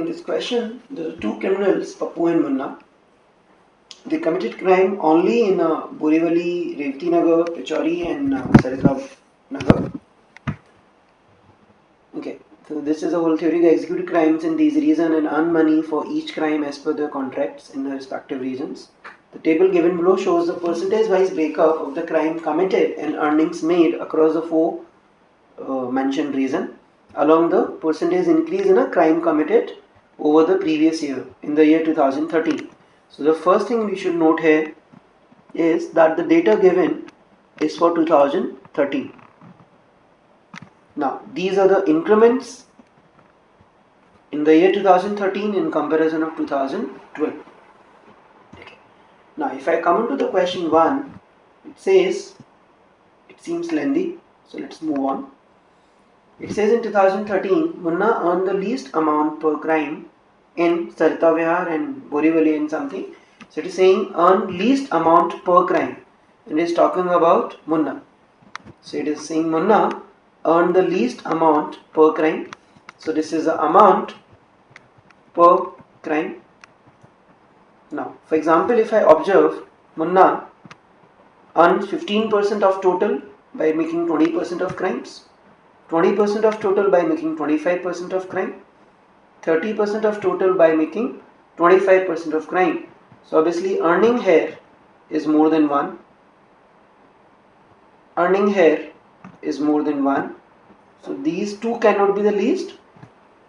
in this question, there are two criminals, Pappu and Munna. They committed crime only in Borivali, Revati Nagar, Pechori and Sarita Nagar. Okay, so this is a whole theory. They executed crimes in these regions and earn money for each crime as per their contracts in the respective regions. The table given below shows the percentage-wise breakup of the crime committed and earnings made across the four mentioned region, along the percentage increase in a crime committed over the previous year in the year 2013. So the first thing we should note here is that the data given is for 2013. Now these are the increments in the year 2013 in comparison of 2012. Okay. Now if I come into the question 1, it says, it seems lengthy, so let's move on. It says in 2013, Munna earned the least amount per crime in Sarita Vihar and Borivali and something. So it is saying earn least amount per crime, and it is talking about Munna. So it is saying Munna earned the least amount per crime. So this is the amount per crime. Now, for example, if I observe Munna earns 15% of total by making 20% of crimes, 20% of total by making 25% of crime, 30% of total by making 25% of crime. So obviously earning here is more than 1. Earning here is more than 1. So these two cannot be the least.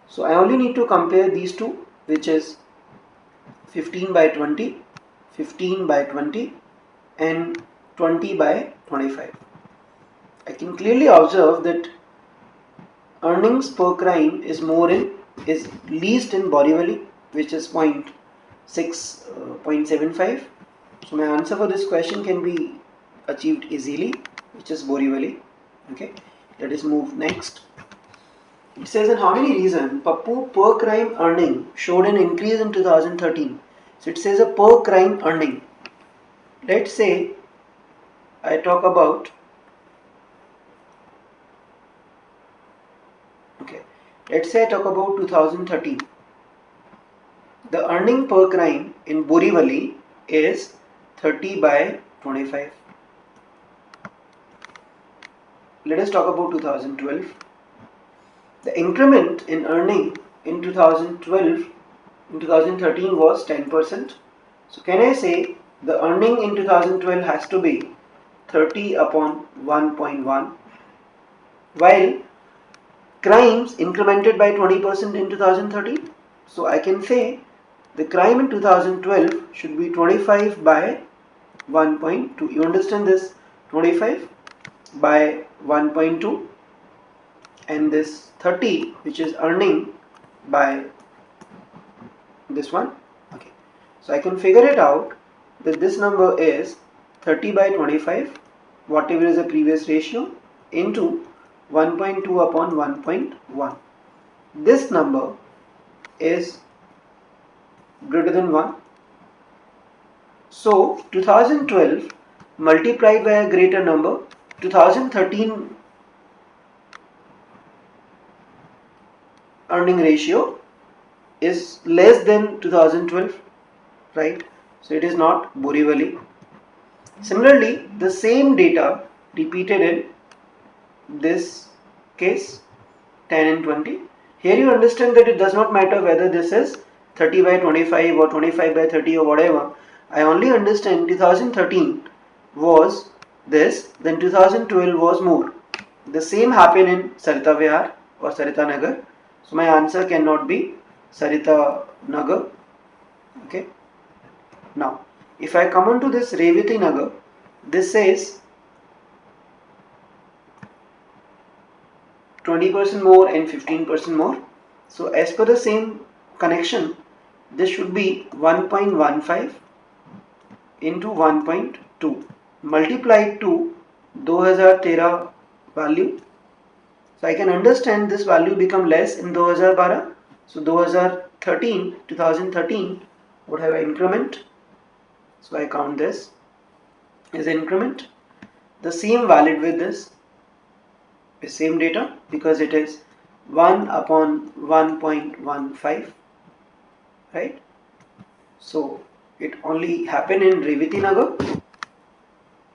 So I only need to compare these two, which is 15 by 20, 15 by 20 and 20 by 25. I can clearly observe that earnings per crime is least in Borivali, which is 0.75. So my answer for this question can be achieved easily, which is Borivali. Okay, let us move next. It says in how many reasons Pappu per crime earning showed an increase in 2013. So it says a per crime earning. Let's say I talk about, let's say I talk about 2013. The earning per crime in Borivali is 30 by 25. Let us talk about 2012. The increment in earning in 2013 was 10%. So can I say the earning in 2012 has to be 30 upon 1.1, while crimes incremented by 20% in 2013. So I can say the crime in 2012 should be 25 by 1.2. You understand this? 25 by 1.2 and this 30, which is earning, by this one. Okay, so I can figure it out that this number is 30 by 25, whatever is the previous ratio, into 1.2 upon 1.1. This number is greater than 1. So 2012 multiplied by a greater number, 2013 earning ratio is less than 2012, right? So it is not Borivali. Similarly, the same data repeated in this case 10 and 20. Here you understand that it does not matter whether this is 30 by 25 or 25 by 30 or whatever. I only understand 2013 was this, then 2012 was more. The same happened in Sarita Vihar or Sarita Nagar. So my answer cannot be Sarita Nagar. Okay. Now, if I come on to this Revati Nagar, this says 20% more and 15% more. So as per the same connection, this should be 1.15 into 1.2 multiplied to 2013 value. So I can understand this value become less in 2012. So 2013 would have an increment. So I count this as increment. The same valid with this is same data because it is 1 upon 1.15. right? So it only happened in Revati Nagar,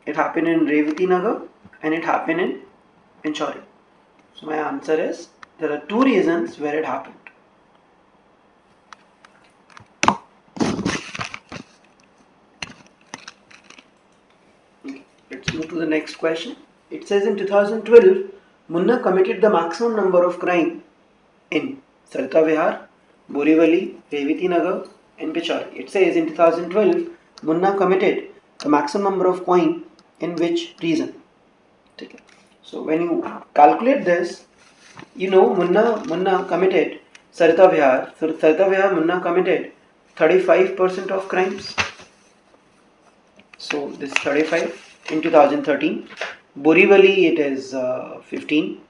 it happened in Revati Nagar, and it happened in Pinchori. So my answer is there are two reasons where it happened. Okay, let's move to the next question. It says in 2012, Munna committed the maximum number of crime in Sarita Vihar, Borivali, Revati Nagar, and Pichori. It says in 2012, Munna committed the maximum number of crime in which region? Okay. So when you calculate this, you know Munna committed Sarita Vihar. So Sarita Vihar Munna committed 35% of crimes. So this 35 in 2013. Borivali it is 15.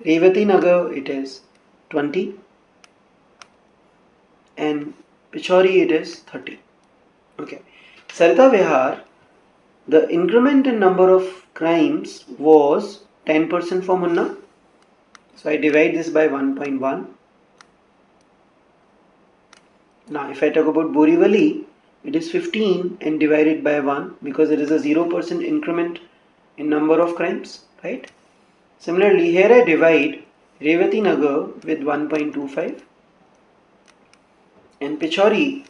Revati Nagar it is 20. And Pichori it is 30. Okay. Sarita Vihar, the increment in number of crimes was 10% for Munna. So I divide this by 1.1. Now if I talk about Borivali, it is 15 and divided by 1 because it is a 0% increment in number of crimes, right? Similarly, here I divide Revati Nagar with 1.25 and Pichori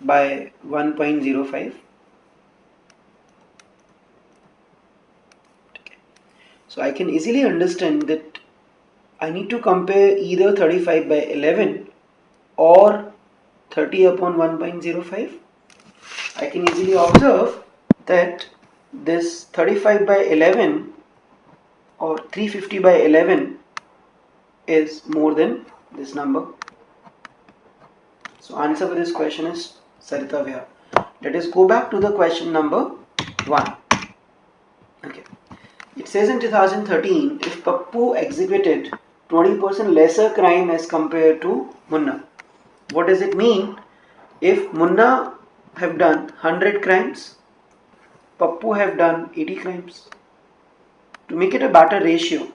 by 1.05. Okay. So I can easily understand that I need to compare either 35 by 11 or 30 upon 1.05. I can easily observe that this 35 by 11 or 350 by 11 is more than this number. So answer for this question is Sarita Vihar. Let us go back to the question number 1. Okay. It says in 2013, if Pappu executed 20% lesser crime as compared to Munna. What does it mean? If Munna have done 100 crimes, Pappu have done 80 crimes. To make it a better ratio,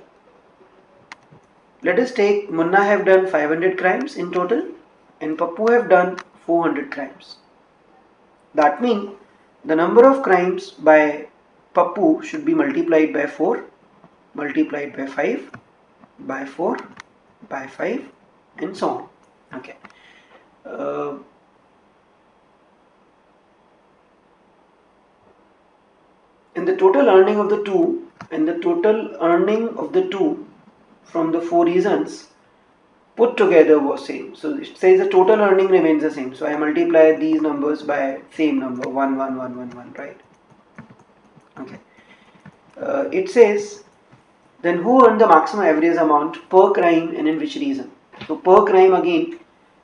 let us take Munna have done 500 crimes in total and Pappu have done 400 crimes. That means the number of crimes by Pappu should be multiplied by 4, multiplied by 5, by 4, by 5 and so on. Okay. And the total earning of the two from the 4 reasons put together was same. So it says the total earning remains the same. So I multiply these numbers by same number 1 1 1 1 1, right? Okay. It says then who earned the maximum average amount per crime and in which reason? So per crime again.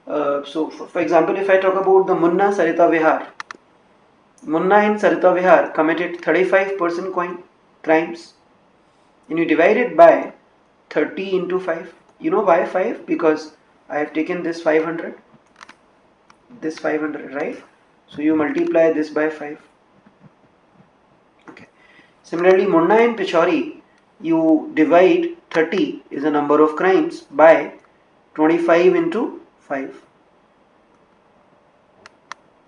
So for example, if I talk about the Munna Sarita Vihar, Munna in Sarita Vihar committed 35% crimes and you divide it by 30 into 5. You know why 5? Because I have taken this 500, right? So you multiply this by 5. Okay. Similarly, Munna in Pichori, you divide 30 is the number of crimes by 25 into 5.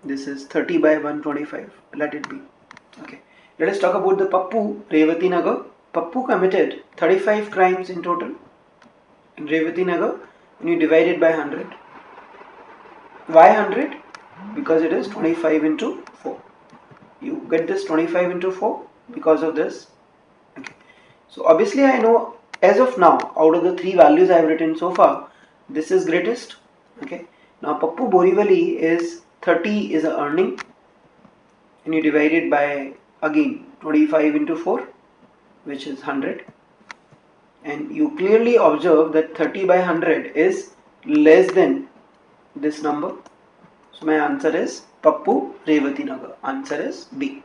This is 30 by 125. Let it be. Okay. Let us talk about the Pappu, Revati Nagar. Pappu committed 35 crimes in total in Revati Nagar and you divide it by 100. Why 100? Because it is 25 into 4. You get this 25 into 4 because of this. Okay. So obviously I know as of now out of the 3 values I have written so far, this is greatest. Okay. Now Pappu Borivali is 30 is a earning and you divide it by again 25 into 4 which is 100 and you clearly observe that 30 by 100 is less than this number. So my answer is Pappu Revati Nagar. Answer is B.